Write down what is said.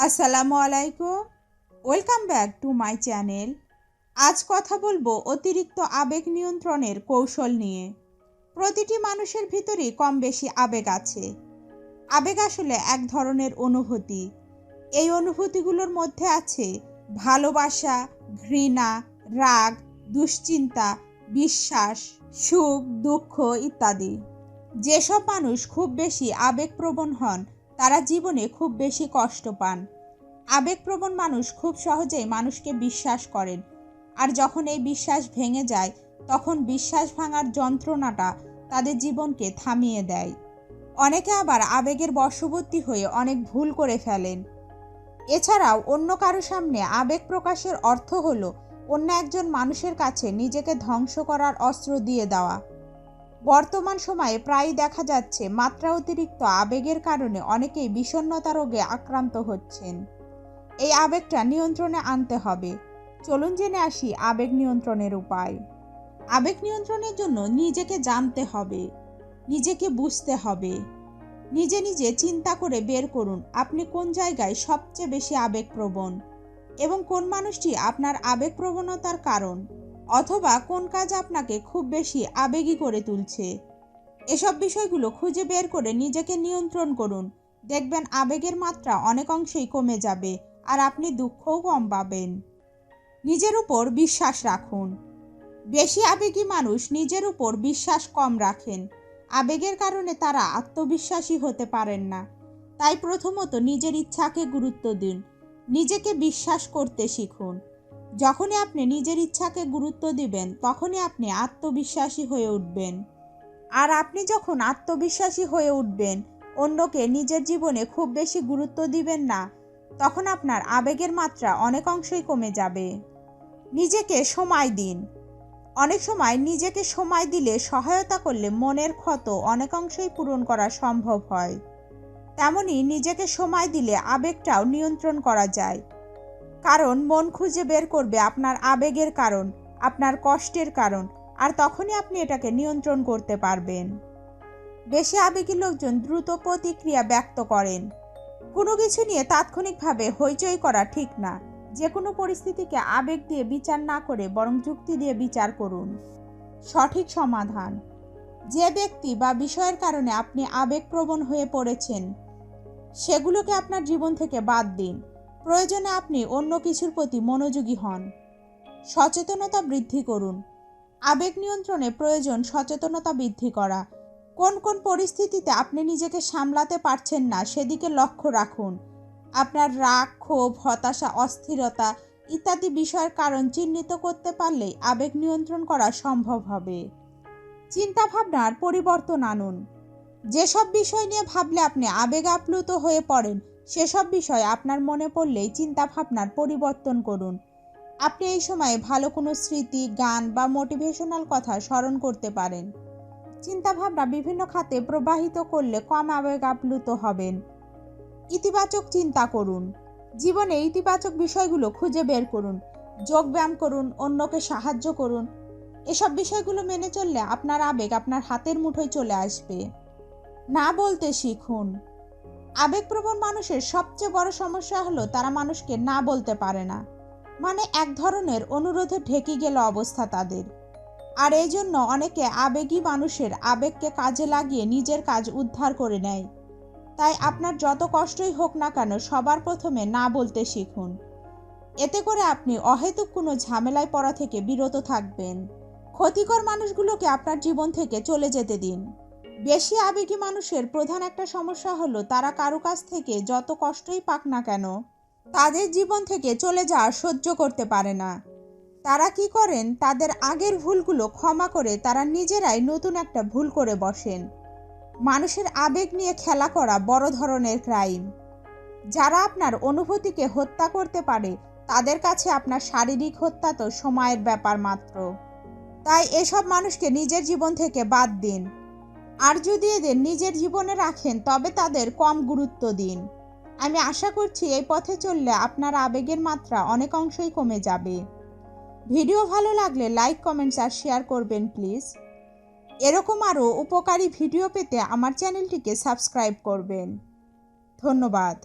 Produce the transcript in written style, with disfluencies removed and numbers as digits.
আসসালামু আলাইকুম, welcome back to my channel. আজ কথা বলবো অতিরিক্ত আবেগ নিয়ন্ত্রণের কৌশল নিয়ে। প্রতিটি মানুষের ভিতরেই কম বেশি আবেগ আছে। আবেগ আসলে এক ধরনের অনুভূতি। এই অনুভূতিগুলোর মধ্যে আছে ভালোবাসা, ঘৃণা, রাগ, দুশ্চিন্তা, বিশ্বাস, সুখ, দুঃখ ইত্যাদি। যেসব মানুষ খুব বেশি আবেগপ্রবণ হন তারা জীবনে খুব বেশি কষ্ট পান। আবেগপ্রবণ মানুষ খুব সহজেই মানুষকে বিশ্বাস করেন, আর যখন এই বিশ্বাস ভেঙে যায় তখন বিশ্বাস ভাঙার যন্ত্রণাটা তাদের জীবনকে থামিয়ে দেয়। অনেকে আবার আবেগের বশবর্তী হয়ে অনেক ভুল করে ফেলেন। এছাড়াও অন্য কারো সামনে আবেগ প্রকাশের অর্থ হলো অন্য একজন মানুষের কাছে নিজেকে ধ্বংস করার অস্ত্র দিয়ে দেওয়া। বর্তমান সময়ে প্রায়ই দেখা যাচ্ছে মাত্রা অতিরিক্ত আবেগের কারণে অনেকেই বিষণ্ণতা রোগে আক্রান্ত হচ্ছেন। এই আবেগটা নিয়ন্ত্রণে আনতে হবে। চলুন জেনে আসি আবেগ নিয়ন্ত্রণের উপায়। আবেগ নিয়ন্ত্রণের জন্য নিজেকে জানতে হবে, নিজেকে বুঝতে হবে। নিজে নিজে চিন্তা করে বের করুন আপনি কোন জায়গায় সবচেয়ে বেশি আবেগপ্রবণ এবং কোন মানুষটি আপনার আবেগপ্রবণতার কারণ, অথবা কোন কাজ আপনাকে খুব বেশি আবেগী করে তুলছে। এসব বিষয়গুলো খুঁজে বের করে নিজেকে নিয়ন্ত্রণ করুন। দেখবেন আবেগের মাত্রা অনেক অংশেই কমে যাবে আর আপনি দুঃখও কম পাবেন। নিজের উপর বিশ্বাস রাখুন। বেশি আবেগী মানুষ নিজের উপর বিশ্বাস কম রাখেন। আবেগের কারণে তারা আত্মবিশ্বাসী হতে পারেন না। তাই প্রথমত নিজের ইচ্ছাকে গুরুত্ব দিন। নিজেকে বিশ্বাস করতে শিখুন। যখনই আপনি নিজের ইচ্ছাকে গুরুত্ব দিবেন তখনই আপনি আত্মবিশ্বাসী হয়ে উঠবেন। আর আপনি যখন আত্মবিশ্বাসী হয়ে উঠবেন, অন্যকে নিজের জীবনে খুব বেশি গুরুত্ব দিবেন না, তখন আপনার আবেগের মাত্রা অনেক অংশেই কমে যাবে। নিজেকে সময় দিন। অনেক সময় নিজেকে সময় দিলে, সহায়তা করলে মনের ক্ষত অনেক অংশেই পূরণ করা সম্ভব হয়। তেমনি নিজেকে সময় দিলে আবেগটাও নিয়ন্ত্রণ করা যায়। কারণ মন খুঁজে বের করবে আপনার আবেগের কারণ, আপনার কষ্টের কারণ, আর তখনই আপনি এটাকে নিয়ন্ত্রণ করতে পারবেন। বেশি আবেগী লোকজন দ্রুত প্রতিক্রিয়া ব্যক্ত করেন। কোনো কিছু নিয়ে তাৎক্ষণিকভাবে হইচই করা ঠিক না। যে কোনো পরিস্থিতিকে আবেগ দিয়ে বিচার না করে বরং যুক্তি দিয়ে বিচার করুন। সঠিক সমাধান। যে ব্যক্তি বা বিষয়ের কারণে আপনি আবেগপ্রবণ হয়ে পড়েছেন সেগুলোকে আপনার জীবন থেকে বাদ দিন। প্রয়োজনে আপনি অন্য কিছুর প্রতি মনোযোগী হন। সচেতনতা বৃদ্ধি করুন। আবেগ নিয়ন্ত্রণে প্রয়োজন সচেতনতা বৃদ্ধি করা। কোন কোন পরিস্থিতিতে আপনি নিজেকে সামলাতে পারছেন না সেদিকে লক্ষ্য রাখুন। আপনার রাগ, ক্ষোভ, হতাশা, অস্থিরতা ইত্যাদি বিষয়ের কারণ চিহ্নিত করতে পারলেই আবেগ নিয়ন্ত্রণ করা সম্ভব হবে। চিন্তা ভাবনার পরিবর্তন আনুন। যেসব বিষয় নিয়ে ভাবলে আপনি আবেগ আপ্লুত হয়ে পড়েন সেসব বিষয় আপনার মনে পড়লেই চিন্তা ভাবনার পরিবর্তন করুন। আপনি এই সময়ে ভালো কোনো স্মৃতি, গান বা মোটিভেশনাল কথা স্মরণ করতে পারেন। চিন্তাভাবনা বিভিন্ন খাতে প্রবাহিত করলে কম আবেগ আপ্লুত হবেন। ইতিবাচক চিন্তা করুন। জীবনে ইতিবাচক বিষয়গুলো খুঁজে বের করুন। যোগব্যায়াম করুন, অন্যকে সাহায্য করুন। এসব বিষয়গুলো মেনে চললে আপনার আবেগ আপনার হাতের মুঠোয় চলে আসবে। না বলতে শিখুন। আবেগপ্রবণ মানুষের সবচেয়ে বড় সমস্যা হলো তারা মানুষকে না বলতে পারে না। মানে এক ধরনের অনুরোধে ঢেকে গেল অবস্থা তাদের। আর এই জন্য অনেকে আবেগী মানুষের আবেগকে কাজে লাগিয়ে নিজের কাজ উদ্ধার করে নেয়। তাই আপনার যত কষ্টই হোক না কেন সবার প্রথমে না বলতে শিখুন। এতে করে আপনি অহেতুক কোনো ঝামেলায় পড়া থেকে বিরত থাকবেন। ক্ষতিকর মানুষগুলোকে আপনার জীবন থেকে চলে যেতে দিন। বেশি আবেগী মানুষের প্রধান একটা সমস্যা হলো তারা কারো কাছ থেকে যত কষ্টই পাক না কেন তাদের জীবন থেকে চলে যাওয়া সহ্য করতে পারে না। তারা কি করেন, তাদের আগের ভুলগুলো ক্ষমা করে তারা নিজেরাই নতুন একটা ভুল করে বসেন। মানুষের আবেগ নিয়ে খেলা করা বড় ধরনের ক্রাইম। যারা আপনার অনুভূতিকে হত্যা করতে পারে তাদের কাছে আপনার শারীরিক হত্যা তো সময়ের ব্যাপার মাত্র। তাই এসব মানুষকে নিজের জীবন থেকে বাদ দিন। আর যদি এদের নিজের জীবনে রাখেন তবে তাদের কম গুরুত্ব দিন। আমি আশা করছি এই পথে চললে আপনার আবেগের মাত্রা অনেক অংশই কমে যাবে। ভিডিও ভালো লাগলে লাইক, কমেন্টস আর শেয়ার করবেন প্লিজ। এরকম আরও উপকারী ভিডিও পেতে আমার চ্যানেলটিকে সাবস্ক্রাইব করবেন। ধন্যবাদ।